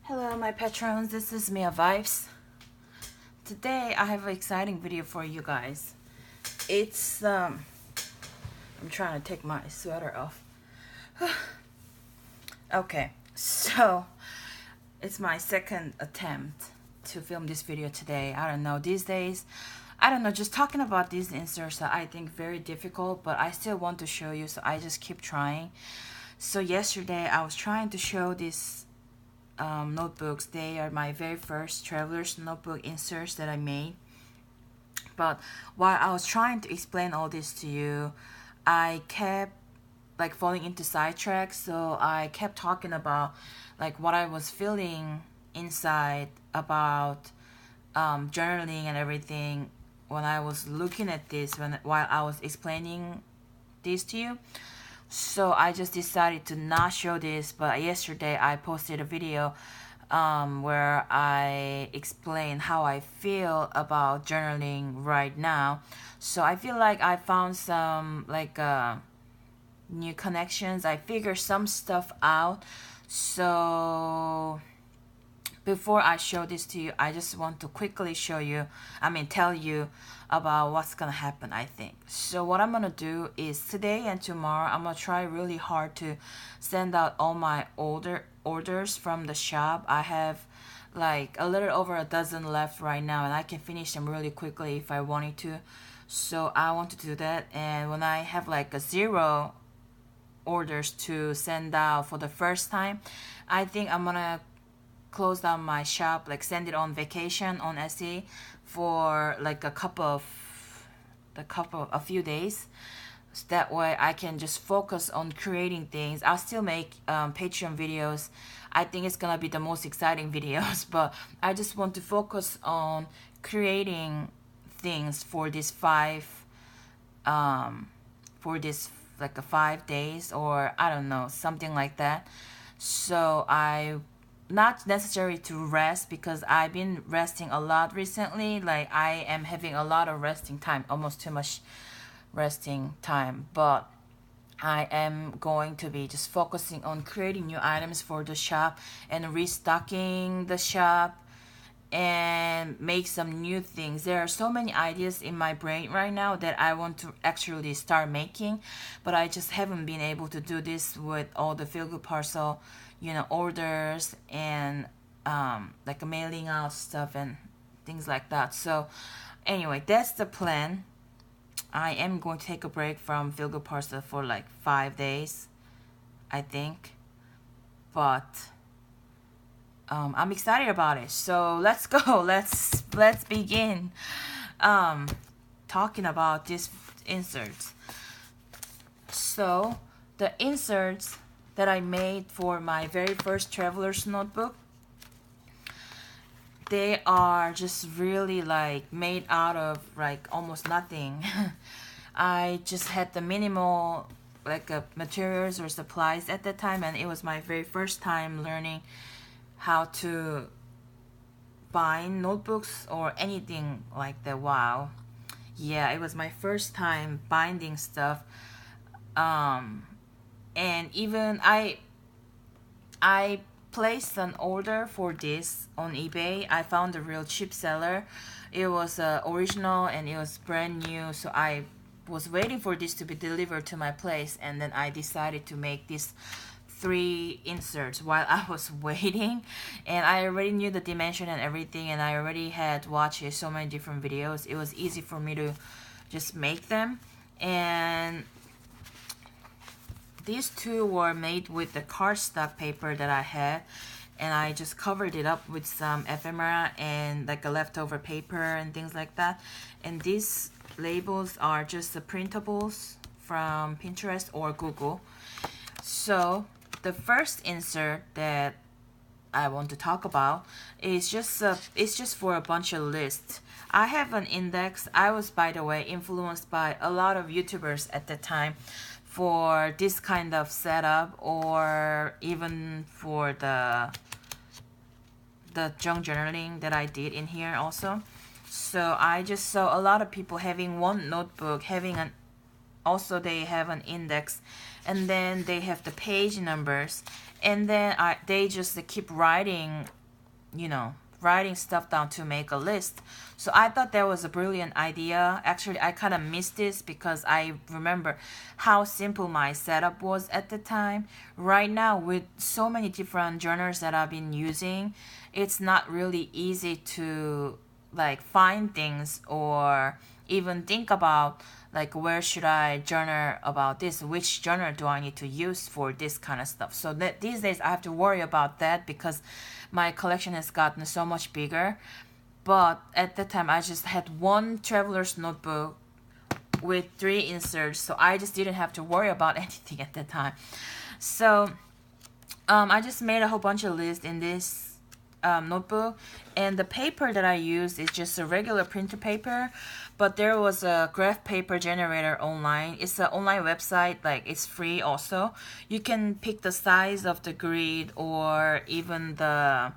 Hello my patrons, this is Mia Vibes. Today I have an exciting video for you guys. It's I'm trying to take my sweater off. Okay, so it's my second attempt to film this video today. I don't know, these days, I don't know, just talking about these inserts are I think very difficult, but I still want to show you, so I just keep trying. So yesterday I was trying to show this notebooks. They are my very first traveler's notebook inserts that I made. But while I was trying to explain all this to you, I kept like falling into sidetracks. So I kept talking about like what I was feeling inside about journaling and everything when I was looking at this while I was explaining this to you. So I just decided to not show this, but yesterday I posted a video where I explain how I feel about journaling right now. So I feel like I found some like new connections. I figured some stuff out. So before I show this to you, I just want to quickly tell you about what's gonna happen, I think. So what I'm gonna do is today and tomorrow, I'm gonna try really hard to send out all my orders from the shop. I have like a little over a dozen left right now, and I can finish them really quickly if I wanted to. So I want to do that, and when I have like a 0 orders to send out for the first time, I think I'm gonna close down my shop, like send it on vacation on Etsy for like a few days. So that way I can just focus on creating things. I'll still make Patreon videos. I think it's gonna be the most exciting videos, but I just want to focus on creating things for this like a 5 days, or I don't know, something like that. So I not necessary to rest, because I've been resting a lot recently. Like I am having a lot of resting time, almost too much resting time, but I am going to be just focusing on creating new items for the shop and restocking the shop and make some new things. There are so many ideas in my brain right now that I want to actually start making, but I just haven't been able to do this with all the Feel Good Parcel, orders and like mailing out stuff and things like that. So anyway, that's the plan. I am going to take a break from Feel Good Parcel for like 5 days, I think, but I'm excited about it. So let's go. Let's begin talking about these inserts. So the inserts that I made for my very first traveler's notebook, they are just really like made out of like almost nothing. I just had the minimal like materials or supplies at the time, and it was my very first time learning how to bind notebooks or anything like that. Wow, yeah, it was my first time binding stuff. And even I placed an order for this on eBay. I found a real cheap seller. It was original and it was brand new, so I was waiting for this to be delivered to my place, and then I decided to make these 3 inserts while I was waiting. And I already knew the dimension and everything, and I already had watched so many different videos. It was easy for me to just make them. And these 2 were made with the cardstock paper that I had, and I just covered it up with some ephemera and like a leftover paper and things like that. And these labels are just the printables from Pinterest or Google. So the first insert that I want to talk about is it's just for a bunch of lists. I have an index. I was, by the way, influenced by a lot of YouTubers at the time for this kind of setup, or even for the junk journaling that I did in here also. So I just saw a lot of people having one notebook, also they have an index, and then they have the page numbers, and then they just keep writing you know, writing stuff down to make a list. So I thought that was a brilliant idea. Actually, I kind of missed this because I remember how simple my setup was at the time. Right now, with so many different journals that I've been using, it's not really easy to like find things or even think about like where should I journal about this, which journal do I need to use for this kind of stuff. So that these days I have to worry about that because my collection has gotten so much bigger. But at the time I just had one traveler's notebook with 3 inserts, so I just didn't have to worry about anything at that time. So I just made a whole bunch of lists in this notebook, and the paper that I used is just a regular printer paper, but there was a graph paper generator online. It's an online website, like it's free also. You can pick the size of the grid or even the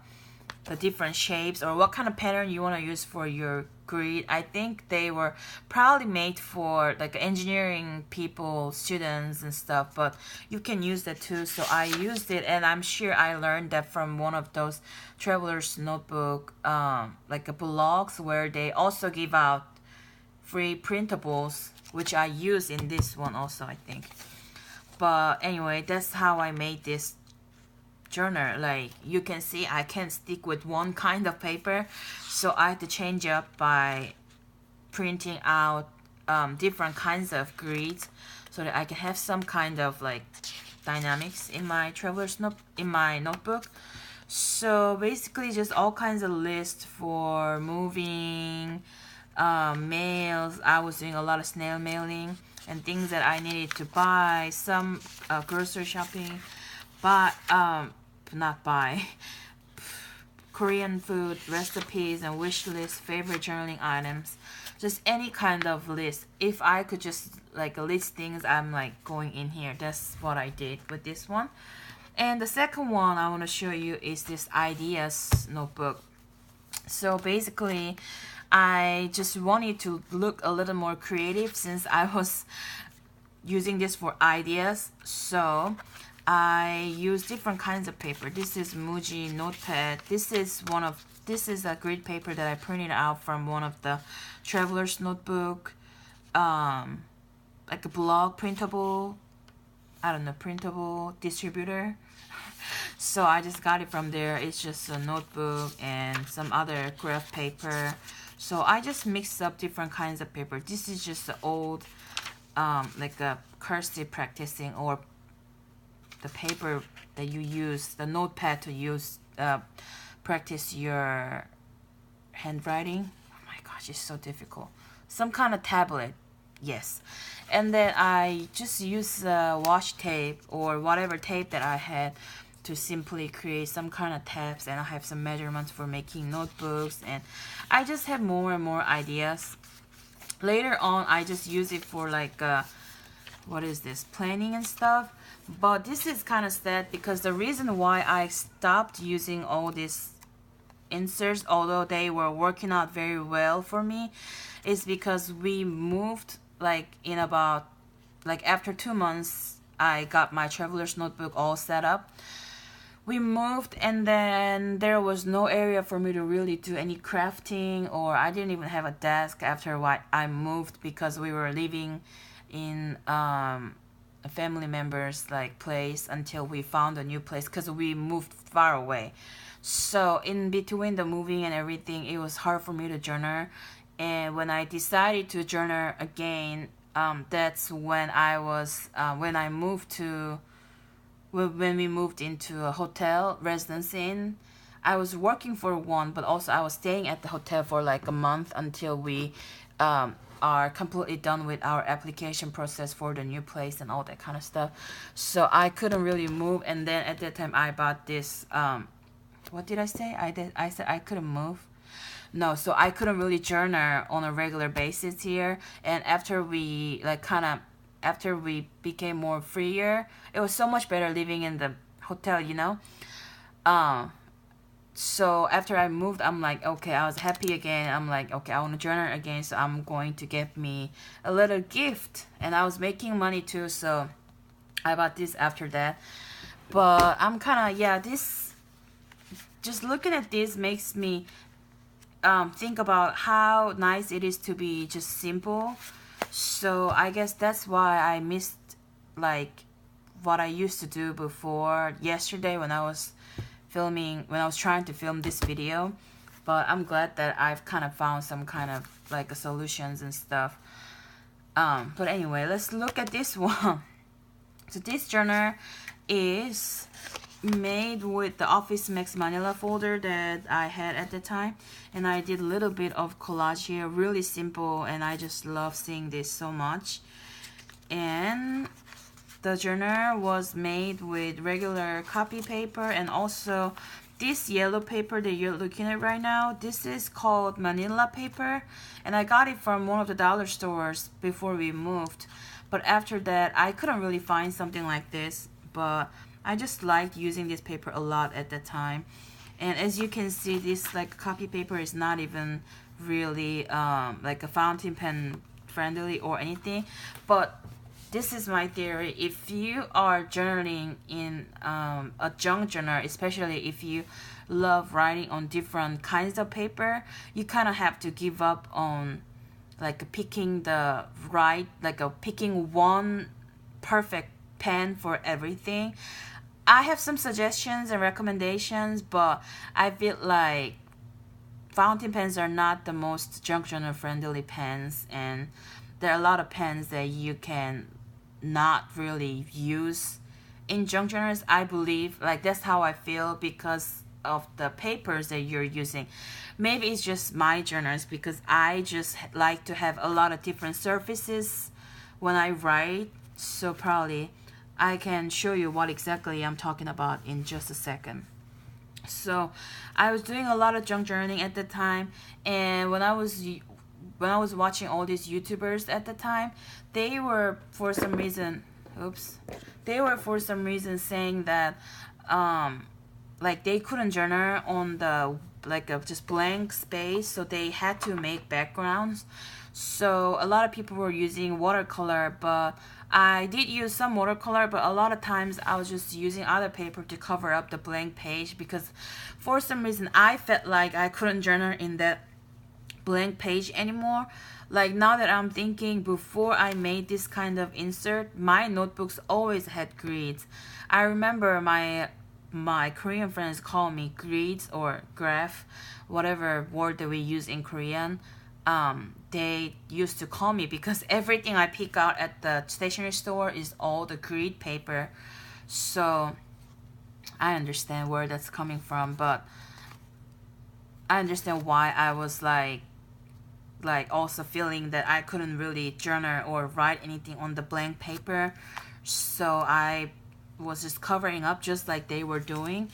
different shapes or what kind of pattern you want to use for your grid. I think they were probably made for like engineering people, students and stuff, but you can use that too. So I used it, and I'm sure I learned that from one of those traveler's notebook like a blogs where they also give out free printables, which I use in this one also, I think. But anyway, that's how I made this journal. Like you can see, I can't stick with one kind of paper, so I had to change up by printing out different kinds of grids so that I can have some kind of like dynamics in my in my notebook. So basically just all kinds of lists for moving, mails. I was doing a lot of snail mailing and things that I needed to buy, some grocery shopping, but not buy Korean food recipes and wish list, favorite journaling items, just any kind of list. If I could just like list things, I'm like going in here. That's what I did with this one. And the second one I want to show you is this ideas notebook. So basically I just wanted to look a little more creative since I was using this for ideas. So I use different kinds of paper. This is Muji notepad. This is a grid paper that I printed out from one of the traveler's notebook, like a blog printable, I don't know, printable distributor. So I just got it from there. It's just a notebook and some other graph paper. So I just mixed up different kinds of paper. This is just the old, like a cursive practicing, or the paper that you use, the notepad to use, practice your handwriting. Oh my gosh, it's so difficult. Some kind of tablet, yes. And then I just use washi tape or whatever tape that I had to simply create some kind of tabs, and I have some measurements for making notebooks, and I just have more and more ideas. Later on, I just use it for like what is this, planning and stuff. But this is kind of sad because the reason why I stopped using all these inserts, although they were working out very well for me, is because we moved like in about like after 2 months I got my traveler's notebook all set up. We moved, and then there was no area for me to really do any crafting, or I didn't even have a desk after what I moved because we were living in a family member's like place until we found a new place because we moved far away. So in between the moving and everything, it was hard for me to journal. And when I decided to journal again, that's when I moved to when we moved into a hotel residence inn. I was working for one, but also I was staying at the hotel for like a month until we are completely done with our application process for the new place and all that kind of stuff. So I couldn't really move, and then at that time I bought this what did I say? I said I couldn't move. No, so I couldn't really journal on a regular basis here. And after we after we became more freer, it was so much better living in the hotel, you know. So after I moved, I'm like, okay, I was happy again. I'm like, okay, I want to journal again, so I'm going to get me a little gift. And I was making money too, so I bought this after that. But I'm kind of, yeah, this just looking at this makes me think about how nice it is to be just simple. So I guess that's why I missed like what I used to do before yesterday when I was trying to film this video. But I'm glad that I've kind of found some kind of like a solutions and stuff. But anyway, let's look at this one. So this journal is made with the Office Max Manila folder that I had at the time, and I did a little bit of collage here, really simple, and I just love seeing this so much. And the journal was made with regular copy paper, and also this yellow paper that you're looking at right now, this is called Manila paper, and I got it from one of the dollar stores before we moved. But after that, I couldn't really find something like this, but I just liked using this paper a lot at the time. And as you can see, this like copy paper is not even really like a fountain pen friendly or anything. But this is my theory. If you are journaling in a junk journal, especially if you love writing on different kinds of paper, you kind of have to give up on like picking the right, like picking one perfect pen for everything. I have some suggestions and recommendations, but I feel like fountain pens are not the most junk journal friendly pens, and there are a lot of pens that you can not really use in junk journals. I believe, like, that's how I feel because of the papers that you're using. Maybe it's just my journals because I just like to have a lot of different surfaces when I write. So probably I can show you what exactly I'm talking about in just a second. So I was doing a lot of junk journaling at the time, and when I was watching all these YouTubers at the time, they were for some reason saying that like they couldn't journal on the like a just blank space, so they had to make backgrounds. So a lot of people were using watercolor, but I did use some watercolor, but a lot of times I was just using other paper to cover up the blank page because for some reason I felt like I couldn't journal in that blank page anymore. Like now that I'm thinking, before I made this kind of insert, my notebooks always had grids. I remember my Korean friends call me grids or graph, whatever word that we use in Korean. They used to call me because everything I pick out at the stationery store is all the grid paper. So I understand where that's coming from, but I understand why I was like also feeling that I couldn't really journal or write anything on the blank paper. So I was just covering up just like they were doing.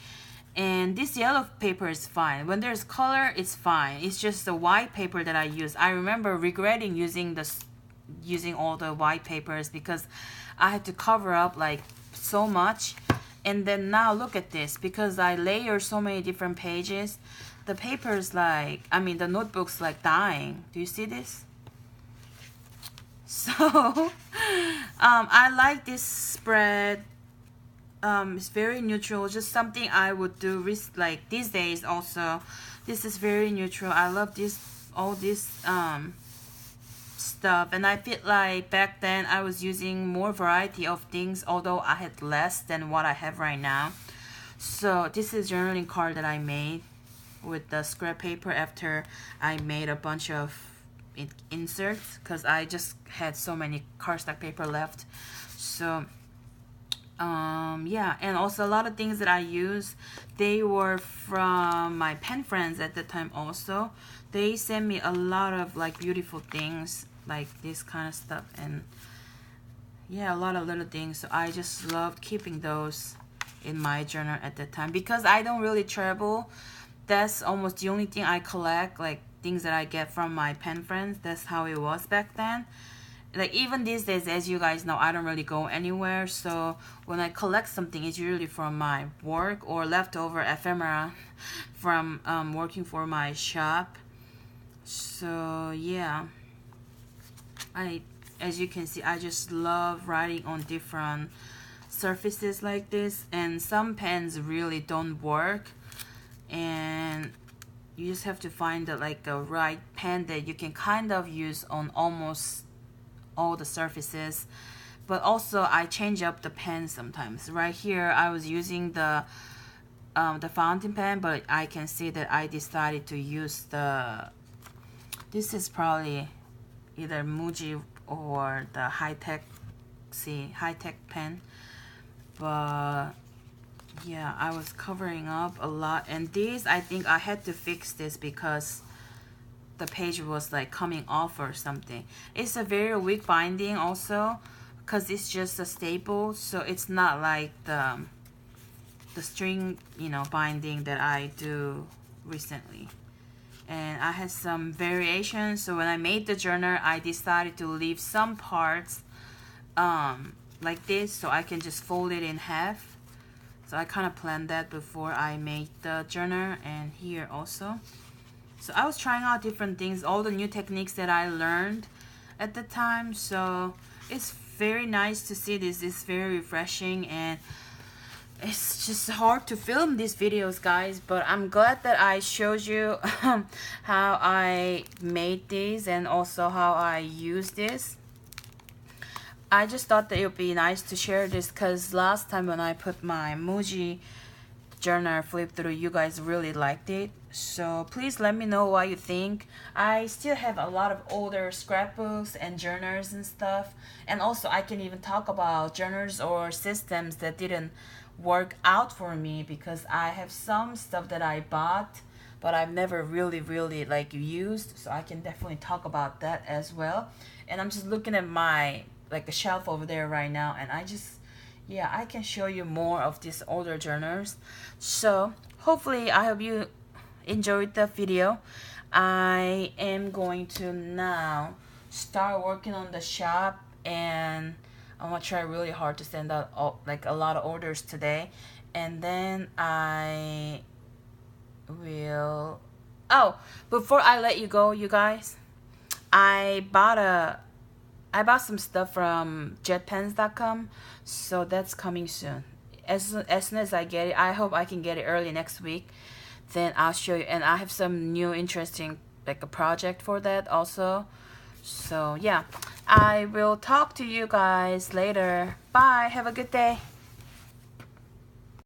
And this yellow paper is fine. When there's color, it's fine. It's just the white paper that I use. I remember regretting using all the white papers because I had to cover up like so much. And then now look at this, because I layer so many different pages, the paper's like, I mean the notebook's like dying. Do you see this? So I like this spread. It's very neutral, just something I would do like these days also. This is very neutral. I love all this stuff, and I feel like back then I was using more variety of things, although I had less than what I have right now. So this is journaling card that I made with the scrap paper after I made a bunch of inserts because I just had so many cardstock paper left. So yeah, and also a lot of things that I use, they were from my pen friends at the time also. They sent me a lot of like beautiful things like this kind of stuff, and yeah, a lot of little things. So I just loved keeping those in my journal at the time because I don't really travel. That's almost the only thing I collect, like things that I get from my pen friends. That's how it was back then. Like even these days, as you guys know, I don't really go anywhere, so when I collect something, it's usually from my work or leftover ephemera from working for my shop. So yeah, as you can see, I just love writing on different surfaces like this, and some pens really don't work. and you just have to find the like a right pen that you can kind of use on almost all the surfaces. But also I change up the pen sometimes. Right here I was using the fountain pen, but I can see that I decided to use this is probably either Muji or the high-tech pen. But yeah, I was covering up a lot, and this, I think I had to fix this because the page was like coming off or something. It's a very weak binding also, because it's just a staple, so it's not like the string, you know, binding that I do recently. And I had some variations, so when I made the journal I decided to leave some parts like this, so I can just fold it in half. So I kind of planned that before I made the journal, and here also. So I was trying out different things, all the new techniques that I learned at the time. So it's very nice to see this. It's very refreshing, and it's just hard to film these videos, guys, but I'm glad that I showed you how I made these and also how I use this. I just thought that it would be nice to share this because last time when I put my Muji journal flip through, you guys really liked it. So please let me know what you think. I still have a lot of older scrapbooks and journals and stuff, and also I can even talk about journals or systems that didn't work out for me, because I have some stuff that I bought but I've never really like used, so I can definitely talk about that as well. And I'm just looking at my like a shelf over there right now, and yeah, I can show you more of these older journals. So hopefully I hope you enjoyed the video. I am going to now start working on the shop, and I'm gonna try really hard to send out like a lot of orders today, and then I will. Oh, before I let you go, you guys, I bought some stuff from jetpens.com, so that's coming soon. As soon as I get it, I hope I can get it early next week. Then I'll show you, and I have some new interesting like a project for that also. So yeah, I will talk to you guys later. Bye. Have a good day.